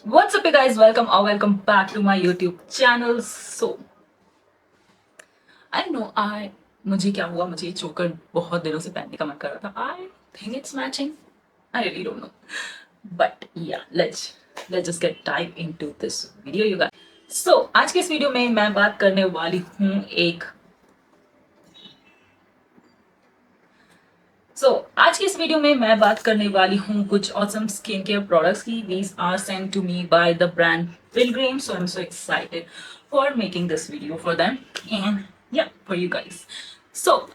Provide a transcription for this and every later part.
What's up, you guys? Welcome back to my YouTube channel. So, I know मुझे क्या हुआ, मुझे चोकर बहुत दिनों से पहनने का मन कर रहा था. I think it's matching. I really don't know. But yeah, let's just get dive into this video, you guys. So, आज के इस वीडियो में मैं बात करने वाली हूँ आज के इस वीडियो में मैं बात करने वाली हूँ कुछ ऑसम स्किन केयर प्रोडक्ट्स की. These are sent to me by the brand Pilgrim, so I'm so excited for making this video for them and yeah, for you guys. So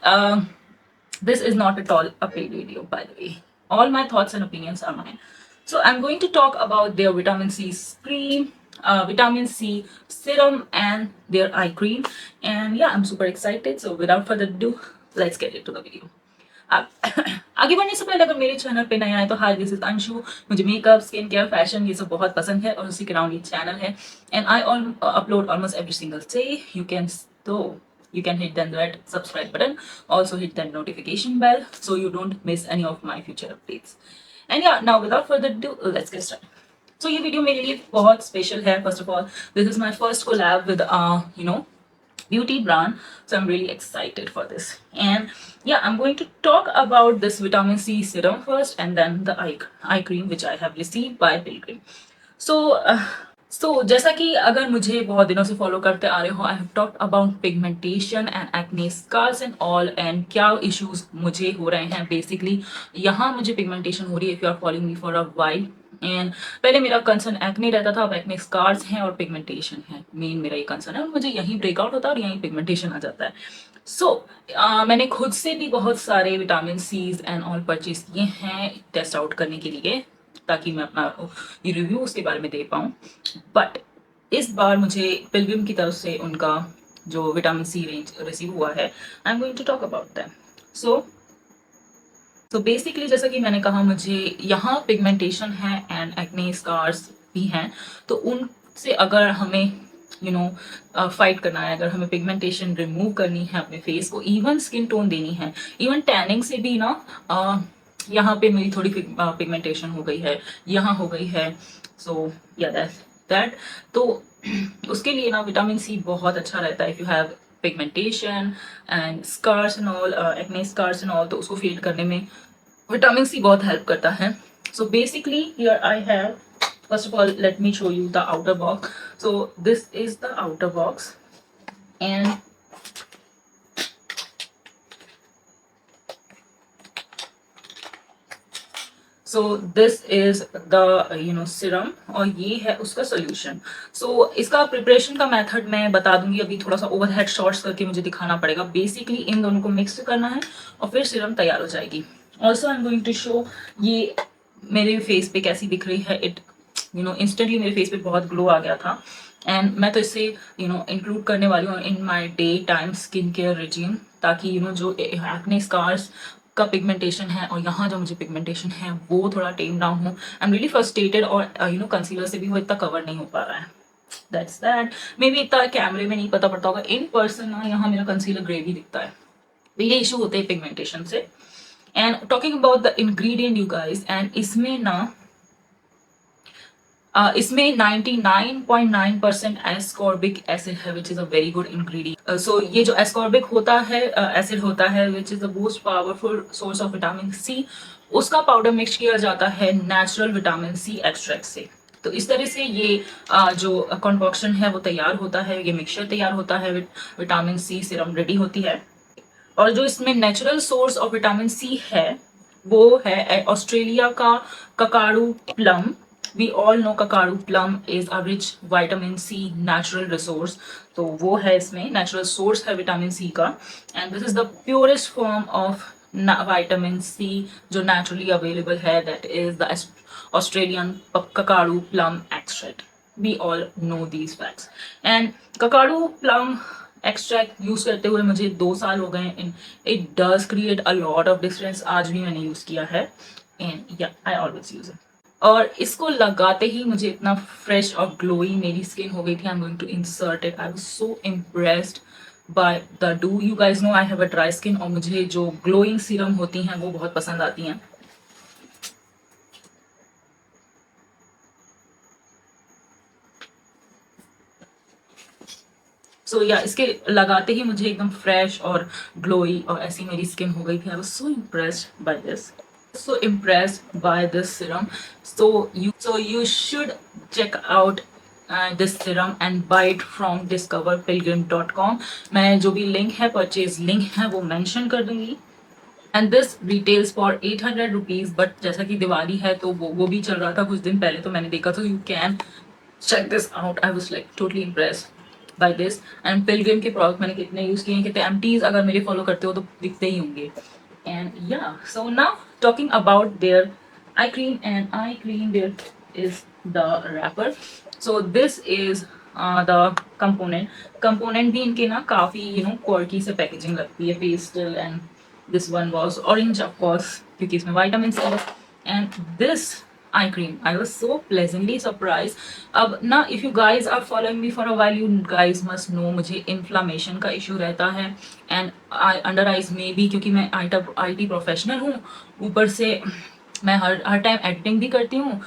this is not at all a paid video, by the way. All my thoughts and opinions are mine. So I'm going to talk about their vitamin C cream, vitamin C serum, and their eye cream. And yeah, I'm super excited. So without further ado, let's get into the video. आगे बढ़ने से पहले अगर मेरे channel पे नया है तो हाय, दिस इज अंशु. मुझे मेकअप, स्किन केयर, फैशन ये सब बहुत पसंद है और उसी के अराउंड ये चैनल है. And I upload almost every single day. You can hit then that subscribe button, also hit that notification bell so you don't miss any of my future updates. And yeah, now without further ado, let's get started. So ये video मेरे लिए बहुत special है. First of all, this is my first collab with beauty brand, so I'm really excited for this. And yeah, I'm going to talk about this vitamin C serum first and then the eye cream which I have received by Pilgrim. So जैसा कि अगर मुझे बहुत दिनों से follow करते आ रहे हो, I have talked about pigmentation and acne scars and all, and क्या इश्यूज मुझे हो रहे हैं. बेसिकली यहाँ मुझे पिगमेंटेशन हो रही है. If you are following me for a while, and पहले मेरा कंसर्न एक्ने रहता था, अब एक्ने स्कार्स हैं और पिगमेंटेशन है. मेन मेरा ये कंसर्न है और मुझे यहीं ब्रेकआउट होता है और यहीं पिगमेंटेशन आ जाता है. मैंने खुद से भी बहुत सारे vitamin C's and all purchase किए हैं टेस्ट आउट करने के लिए, ताकि मैं अपना ये रिव्यू उसके बारे में दे पाऊँ. बट इस बार मुझे पिलग्रिम की तरफ से उनका जो विटामिन सी रेंज रिसीव हुआ है, I am going to talk about that. So basically जैसा कि मैंने कहा, मुझे यहाँ पिगमेंटेशन है एंड एक्ने स्कार्स भी हैं. तो उनसे अगर हमें फाइट करना है, अगर हमें पिगमेंटेशन रिमूव करनी है अपने फेस को, इवन स्किन टोन देनी है, इवन टैनिंग से भी यहाँ पे मेरी थोड़ी पिगमेंटेशन हो गई है, यहाँ हो गई है. सो या दैट तो उसके लिए विटामिन सी बहुत अच्छा रहता है. If you have pigmentation and scars and all, acne scars and all, तो उसको फील करने में विटामिन सी बहुत हेल्प करता है. So basically here I have, first of all, let me show you the outer box. So this is the outer box, and so this is the serum, और ये है उसका solution. So इसका preparation का method मैं बता दूंगी. अभी थोड़ा सा ओवरहेड शॉट्स करके मुझे दिखाना पड़ेगा. बेसिकली इन दोनों को मिक्स करना है और फिर सीरम तैयार हो जाएगी. Also I am going to show ये मेरे फेस पे कैसी दिख रही है. इट इंस्टेंटली मेरे फेस पे बहुत ग्लो आ गया था, एंड मैं तो इसे इंक्लूड करने वाली हूँ in my day time skin care regime, ताकि जो एक्ने स्कार्स का पिगमेंटेशन है और यहाँ जो मुझे पिगमेंटेशन है वो थोड़ा टेम डाउन हो. आई एम रियली फ्रस्ट्रेटेड, और कंसीलर से भी वो इतना कवर नहीं हो पा रहा है. That's that. मे बी इतना कैमरे में नहीं पता पड़ता होगा, इन पर्सन यहाँ मेरा कंसीलर ग्रेवी दिखता है. तो ये इशू होते हैं पिगमेंटेशन से. And talking about the ingredient you guys, and इसमें 99.9% एस्कॉर्बिक एसिड है, which is a very good ingredient. So ये जो एस्कॉर्बिक होता है, एसिड होता है, which is the most powerful source of vitamin C, उसका पाउडर मिक्स किया जाता है नेचुरल विटामिन सी एक्सट्रैक्ट से. तो इस तरह से ये जो कॉन्कॉक्शन है वो तैयार होता है, ये मिक्सचर तैयार होता है, विटामिन सी सिरम रेडी होती है. और जो इसमें natural source of vitamin C है वो है ऑस्ट्रेलिया का Kakadu plum. We all know Kakadu plum is a rich vitamin C natural resource. तो वो है इसमें नेचुरल सोर्स है विटामिन सी का. And this is the purest form of vitamin C जो नेचुरली अवेलेबल है. That is the Australian Kakadu plum extract. We all know these facts. And Kakadu plum extract use करते हुए मुझे 2 साल हो गए. It does create a lot of difference. आज भी मैंने यूज किया है, and yeah I always use it. और इसको लगाते ही मुझे इतना फ्रेश और ग्लोई मेरी स्किन हो गई थी. I am going to insert it. I was so impressed by the do. You guys know I have a dry skin, और मुझे जो ग्लोइंग सीरम होती हैं वो बहुत पसंद आती हैं. सो या इसके लगाते ही मुझे एकदम फ्रेश और ग्लोई और ऐसी मेरी स्किन हो गई थी. आई was so impressed by this. So impressed by this serum. So you should check out this serum and buy it from discoverpilgrim.com. मैं जो भी लिंक है, परचेज लिंक है, वो मेंशन कर दूंगी. And this retails for 800 rupees. But जैसा कि दिवाली है तो वो भी चल रहा था कुछ दिन पहले, तो मैंने देखा. तो you can check this out. I was like totally impressed by this. And pilgrim के प्रोडक्ट मैंने कितने यूज किए हैं, कितने एमटीज अगर मेरे फॉलो करते हो तो दिखते ही होंगे. And yeah, so now talking about their eye cream, there is the wrapper. So this is the component भी इनके ना काफी quirky से पैकेजिंग लगती है, pastel. And this one was orange of course क्योंकि इसमें विटामिन सी है. And this eye cream, I was so pleasantly surprised. अब ना, if you guys are following me for a while, you guys must know मुझे inflammation का issue रहता है. and under eyes में भी, क्योंकि मैं IT प्रोफेशनल हूँ, ऊपर से मैं हर टाइम एडिटिंग भी करती हूँ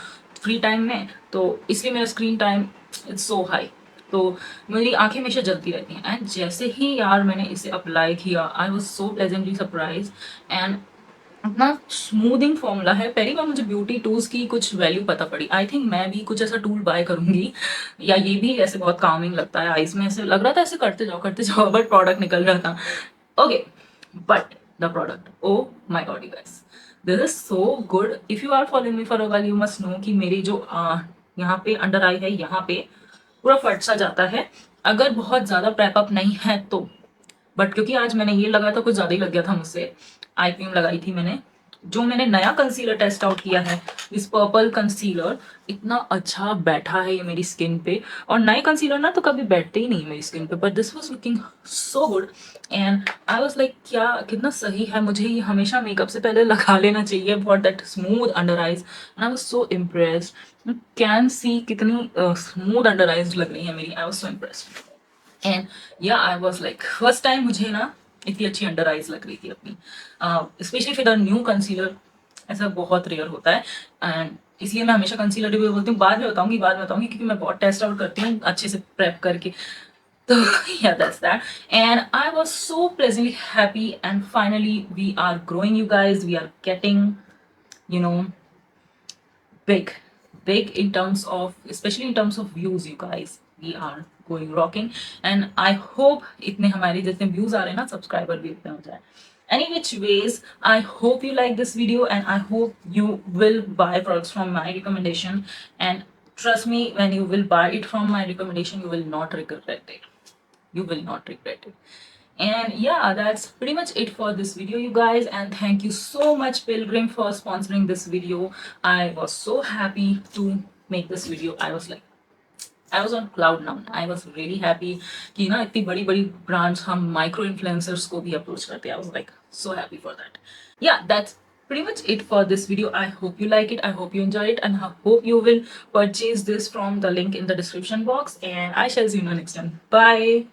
फ्री टाइम में, तो इसलिए मेरा screen time it's so high. तो मेरी आंखें हमेशा जलती रहती हैं. एंड जैसे ही यार मैंने इसे अप्लाई किया, I was so pleasantly surprise. And इतना स्मूदिंग फॉर्मूला है. पहली बार मुझे ब्यूटी टूल्स की कुछ वैल्यू पता पड़ी. आई थिंक मैं भी कुछ ऐसा टूल बाय करूंगी, या ये भी ऐसे बहुत कामिंग लगता है आईज में. ऐसे लग रहा था ऐसे करते जाओ बट प्रोडक्ट निकल रहा था. Okay, but the product, oh my god you guys, this is so good. If you are following me for a while, you must know कि मेरी जो यहाँ पे अंडर आई है, यहाँ पे पूरा फट सा जाता है अगर बहुत ज्यादा प्रेप अप नहीं है तो. बट क्योंकि आज मैंने ये लगाया था, कुछ ज्यादा ही लग गया था मुझसे. आई क्रीम लगाई थी मैंने, जो मैंने नया कंसीलर टेस्ट आउट किया है, इस पर्पल कंसीलर, इतना अच्छा बैठा है ये मेरी स्किन पे. और नए कंसीलर ना तो कभी बैठते ही नहीं मेरी स्किन पे, but this was looking so good. And I was like, क्या कितना सही है, मुझे ये हमेशा मेकअप से पहले लगा लेना चाहिए for that smooth under eyes. And I was so impressed. Can see कितनी स्मूथ अंडर आइज लग रही है मेरी. I was so impressed. And yeah I was like, first time मुझे ना इतनी अच्छी अंडर आइज लग रही थी अपनी, स्पेशली फिर न्यू कंसीलर. ऐसा बहुत रेयर होता है. एंड इसलिए मैं हमेशा कंसीलर रिव्यू बोलती हूँ, बाद में बताऊंगी क्योंकि मैं बहुत टेस्ट आउट करती हूँ अच्छे से प्रेप करके. तो yeah, that's that. And I was so pleasantly happy. And finally we are growing, you guys. We are getting, you know, big in terms of, especially in terms of views, you guys. We are going rocking. And I hope इतने हमारे जितने views आ रहे हैं ना, subscriber भी इतने हो जाए. Any which ways, I hope you like this video and I hope you will buy products from my recommendation. And trust me, when you will buy it from my recommendation, you will not regret it. You will not regret it. And yeah, that's pretty much it for this video, you guys. And thank you so much, Pilgrim, for sponsoring this video. I was so happy to make this video. I was on cloud nine. I was really happy कि ना इतनी बड़ी बड़ी brands हम micro influencers को भी approach करते हैं. I was like so happy for that. Yeah, that's pretty much it for this video. I hope you like it. I hope you enjoy it, and I hope you will purchase this from the link in the description box. And I shall see you next time. Bye.